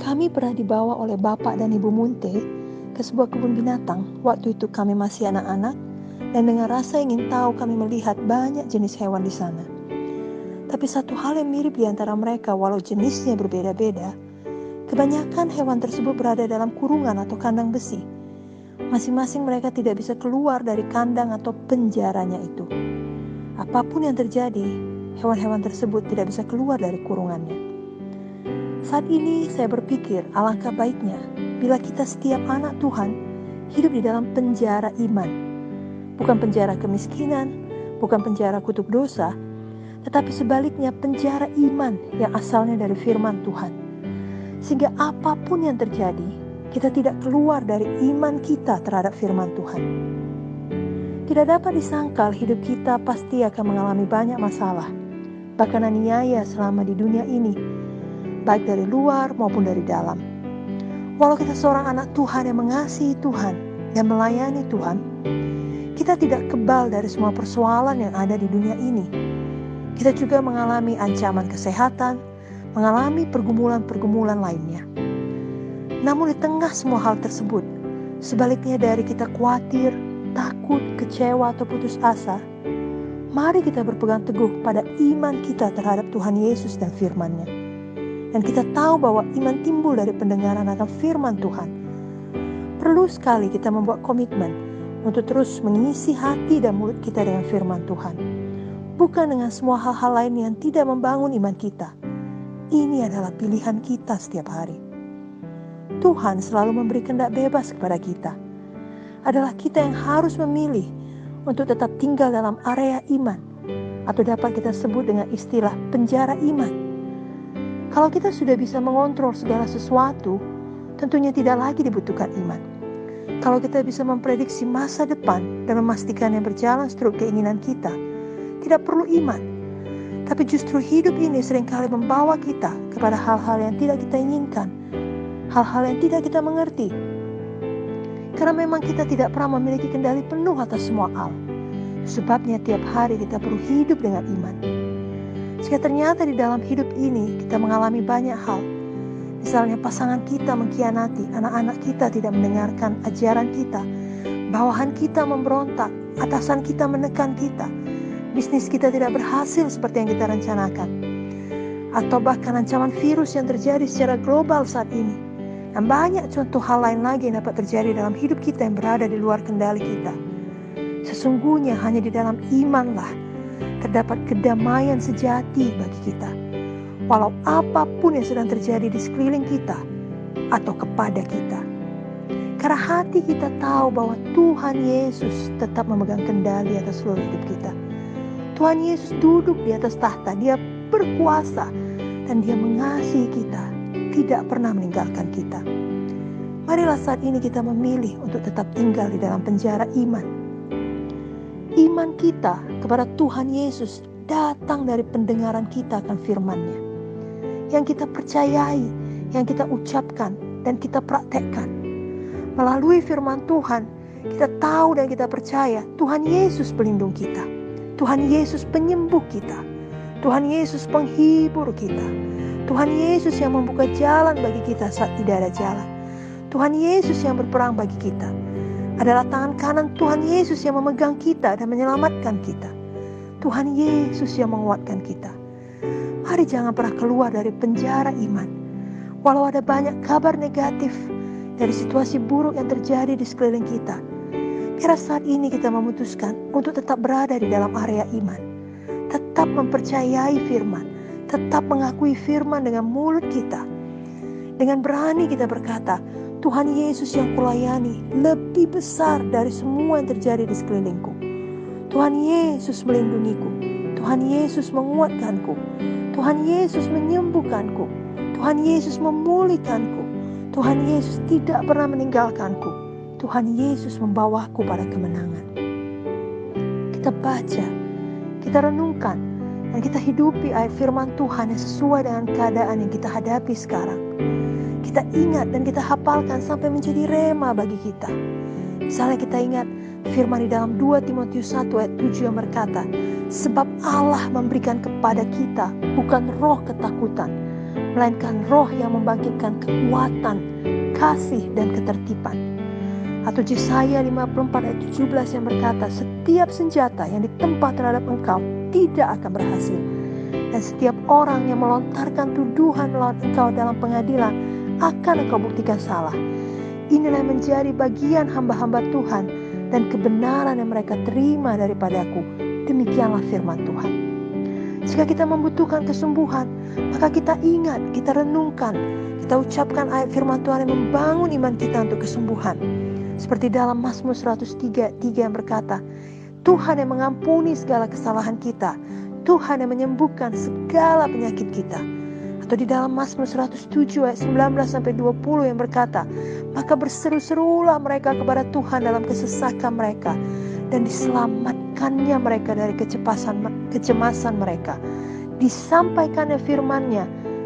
Kami pernah dibawa oleh Bapak dan Ibu Munte ke sebuah kebun binatang. Waktu itu kami masih anak-anak, dan dengan rasa ingin tahu kami melihat banyak jenis hewan di sana. Tapi satu hal yang mirip di antara mereka, walau jenisnya berbeda-beda, kebanyakan hewan tersebut berada dalam kurungan atau kandang besi. Masing-masing mereka tidak bisa keluar dari kandang atau penjaranya itu. Apapun yang terjadi, hewan-hewan tersebut tidak bisa keluar dari kurungannya. Saat ini saya berpikir alangkah baiknya bila kita setiap anak Tuhan hidup di dalam penjara iman. Bukan penjara kemiskinan, bukan penjara kutuk dosa, tetapi sebaliknya penjara iman yang asalnya dari firman Tuhan. Sehingga apapun yang terjadi, kita tidak keluar dari iman kita terhadap firman Tuhan. Tidak dapat disangkal hidup kita pasti akan mengalami banyak masalah, bahkan aniaya selama di dunia ini, baik dari luar maupun dari dalam. Walau kita seorang anak Tuhan yang mengasihi Tuhan dan melayani Tuhan, kita tidak kebal dari semua persoalan yang ada di dunia ini. Kita juga mengalami ancaman kesehatan, mengalami pergumulan-pergumulan lainnya. Namun di tengah semua hal tersebut, sebaliknya dari kita khawatir, takut, kecewa atau putus asa, mari kita berpegang teguh pada iman kita terhadap Tuhan Yesus dan firman-Nya. Dan kita tahu bahwa iman timbul dari pendengaran akan firman Tuhan. Perlu sekali kita membuat komitmen untuk terus mengisi hati dan mulut kita dengan firman Tuhan. Bukan dengan semua hal-hal lain yang tidak membangun iman kita. Ini adalah pilihan kita setiap hari. Tuhan selalu memberi kehendak bebas kepada kita. Adalah kita yang harus memilih untuk tetap tinggal dalam area iman, atau dapat kita sebut dengan istilah penjara iman. Kalau kita sudah bisa mengontrol segala sesuatu, tentunya tidak lagi dibutuhkan iman. Kalau kita bisa memprediksi masa depan dan memastikan yang berjalan seturut keinginan kita, tidak perlu iman. Tapi justru hidup ini seringkali membawa kita kepada hal-hal yang tidak kita inginkan, hal-hal yang tidak kita mengerti. Karena memang kita tidak pernah memiliki kendali penuh atas semua hal. Sebabnya tiap hari kita perlu hidup dengan iman. Jika ternyata di dalam hidup ini kita mengalami banyak hal, misalnya pasangan kita mengkhianati, anak-anak kita tidak mendengarkan ajaran kita, bawahan kita memberontak, atasan kita menekan kita, bisnis kita tidak berhasil seperti yang kita rencanakan, atau bahkan ancaman virus yang terjadi secara global saat ini, dan banyak contoh hal lain lagi yang dapat terjadi dalam hidup kita yang berada di luar kendali kita. Sesungguhnya hanya di dalam imanlah terdapat kedamaian sejati bagi kita, walau apapun yang sedang terjadi di sekeliling kita atau kepada kita. Karena hati kita tahu bahwa Tuhan Yesus tetap memegang kendali atas seluruh hidup kita. Tuhan Yesus duduk di atas tahta, Dia berkuasa dan Dia mengasihi kita, tidak pernah meninggalkan kita. Marilah saat ini kita memilih untuk tetap tinggal di dalam penjara iman. Iman kita kepada Tuhan Yesus datang dari pendengaran kita akan firman-Nya. Yang kita percayai, yang kita ucapkan, dan kita praktekkan. Melalui firman Tuhan, kita tahu dan kita percaya Tuhan Yesus pelindung kita. Tuhan Yesus penyembuh kita. Tuhan Yesus penghibur kita. Tuhan Yesus yang membuka jalan bagi kita saat tidak ada jalan. Tuhan Yesus yang berperang bagi kita. Adalah tangan kanan Tuhan Yesus yang memegang kita dan menyelamatkan kita. Tuhan Yesus yang menguatkan kita. Mari jangan pernah keluar dari penjara iman. Walau ada banyak kabar negatif dari situasi buruk yang terjadi di sekeliling kita, biar saat ini kita memutuskan untuk tetap berada di dalam area iman. Tetap mempercayai firman. Tetap mengakui firman dengan mulut kita. Dengan berani kita berkata, Tuhan Yesus yang kulayani lebih besar dari semua yang terjadi di sekelilingku. Tuhan Yesus melindungiku. Tuhan Yesus menguatkanku. Tuhan Yesus menyembuhkanku. Tuhan Yesus memulihkanku. Tuhan Yesus tidak pernah meninggalkanku. Tuhan Yesus membawaku pada kemenangan. Kita baca, kita renungkan, dan kita hidupi ayat firman Tuhan yang sesuai dengan keadaan yang kita hadapi sekarang. Kita ingat dan kita hafalkan sampai menjadi rema bagi kita. Misalnya kita ingat firman di dalam 2 Timotius 1 ayat 7 yang berkata, sebab Allah memberikan kepada kita bukan roh ketakutan, melainkan roh yang membangkitkan kekuatan, kasih, dan ketertiban. Atau Yesaya 54 ayat 17 yang berkata, setiap senjata yang ditempa terhadap engkau tidak akan berhasil. Dan setiap orang yang melontarkan tuduhan melawan engkau dalam pengadilan akan engkau buktikan salah. Inilah yang menjadi bagian hamba-hamba Tuhan dan kebenaran yang mereka terima daripadaku. Demikianlah firman Tuhan. Jika kita membutuhkan kesembuhan, maka kita ingat, kita renungkan, kita ucapkan ayat firman Tuhan yang membangun iman kita untuk kesembuhan. Seperti dalam Mazmur 103 yang berkata, Tuhan yang mengampuni segala kesalahan kita, Tuhan yang menyembuhkan segala penyakit kita. Atau di dalam Mazmur 107 ayat 19-20 yang berkata, maka berseru-serulah mereka kepada Tuhan dalam kesesakan mereka, dan diselamatkannya mereka dari kecemasan mereka. Disampaikannya firman-Nya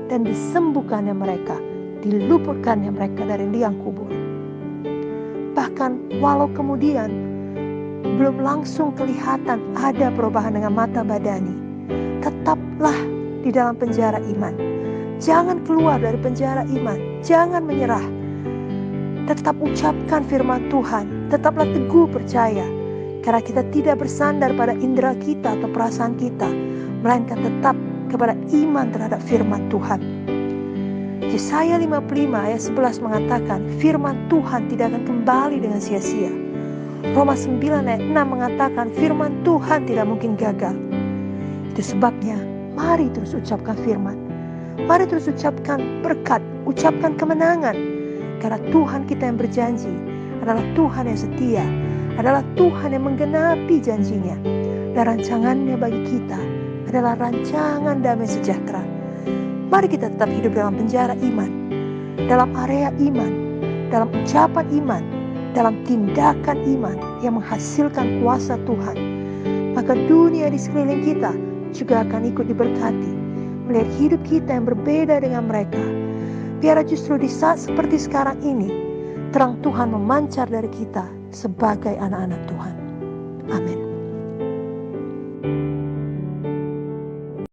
dan disembuhkannya mereka, diluputkannya mereka dari liang kubur. Bahkan walau kemudian belum langsung kelihatan ada perubahan dengan mata badani, tetaplah di dalam penjara iman. Jangan keluar dari penjara iman, jangan menyerah. Tetap ucapkan firman Tuhan, tetaplah teguh percaya. Karena kita tidak bersandar pada indera kita atau perasaan kita, melainkan tetap kepada iman terhadap firman Tuhan. Yesaya 55 ayat 11 mengatakan, firman Tuhan tidak akan kembali dengan sia-sia. Roma 9 ayat 6 mengatakan, firman Tuhan tidak mungkin gagal. Itu sebabnya, mari terus ucapkan firman. Mari terus ucapkan berkat, ucapkan kemenangan. Karena Tuhan kita yang berjanji adalah Tuhan yang setia, adalah Tuhan yang menggenapi janjinya. Dan rancangannya bagi kita adalah rancangan damai sejahtera. Mari kita tetap hidup dalam penjara iman, dalam area iman, dalam ucapan iman, dalam tindakan iman yang menghasilkan kuasa Tuhan. Maka dunia di sekeliling kita juga akan ikut diberkati, melihat hidup kita yang berbeda dengan mereka. Biar justru di saat seperti sekarang ini, terang Tuhan memancar dari kita sebagai anak-anak Tuhan. Amin.